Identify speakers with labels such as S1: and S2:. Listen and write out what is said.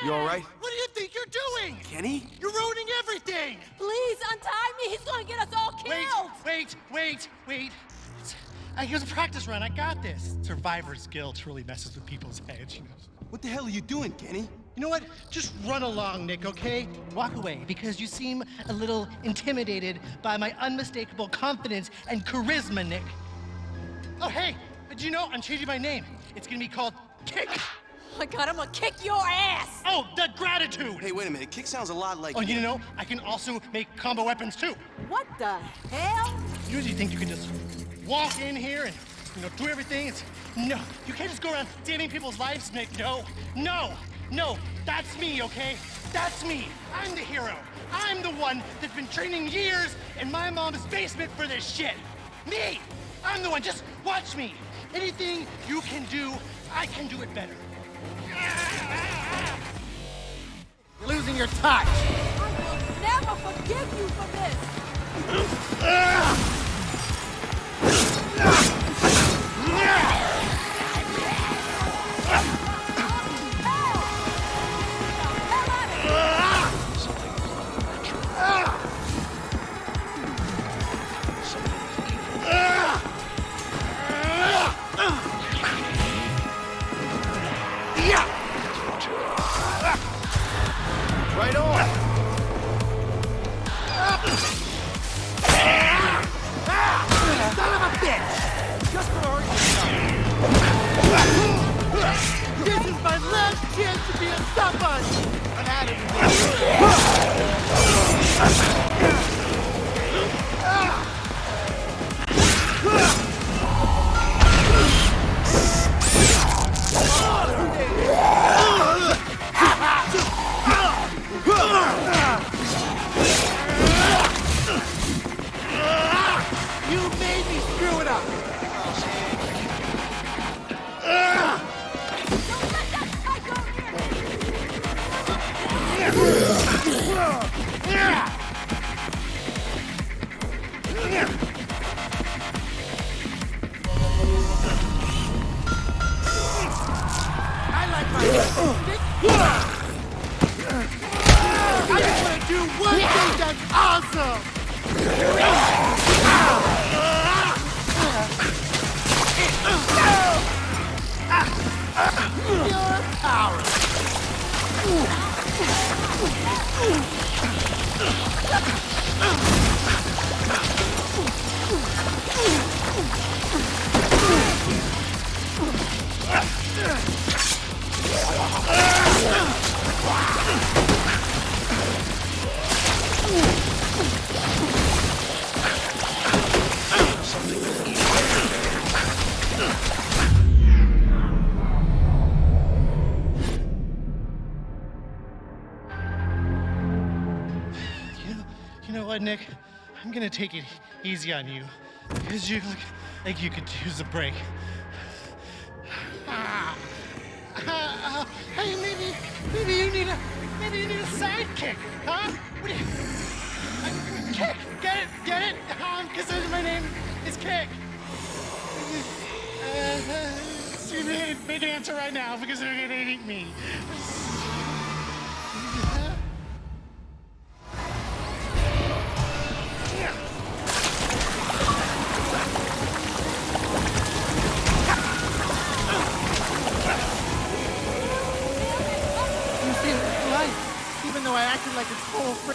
S1: You all right?
S2: What do you think you're doing?
S1: Kenny?
S2: You're ruining everything!
S3: Please untie me. He's gonna get us all killed.
S2: Wait. Here's a practice run. I got this. Survivor's guilt really messes with people's heads, you know.
S1: What the hell are you doing, Kenny?
S2: You know what? Just run along, Nick, okay? Walk away, because you seem a little intimidated by my unmistakable confidence and charisma, Nick. Oh, hey, did you know I'm changing my name? It's gonna be called Kick.
S3: Oh my God, I'm gonna kick your ass.
S2: Oh, the gratitude!
S1: Hey, wait a minute. Kick sounds a lot like...
S2: Oh, you know, I can also make combo weapons, too.
S3: What the hell?
S2: You usually think you can just walk in here and, do everything. No, you can't just go around saving people's lives, Nick. No, that's me, okay? That's me. I'm the hero. I'm the one that's been training years in my mom's basement for this shit. Me! I'm the one. Just watch me. Anything you can do, I can do it better. You're losing your touch.
S3: I will never forgive you for this.
S1: Right on!
S2: Son of a bitch! Just for this is my last chance to be a somebody! I'm out of You made me screw it up!
S3: Don't let that psycho
S2: I like my I just want to do one thing that's awesome! You're powerless! You know what, Nick? I'm gonna take it easy on you, because you look like you could use a break. Hey, maybe you need a sidekick, huh? What do you? Kick, get it? Because my name is Kick. Big answer right now because they're gonna eat me. Even though I acted like it's full of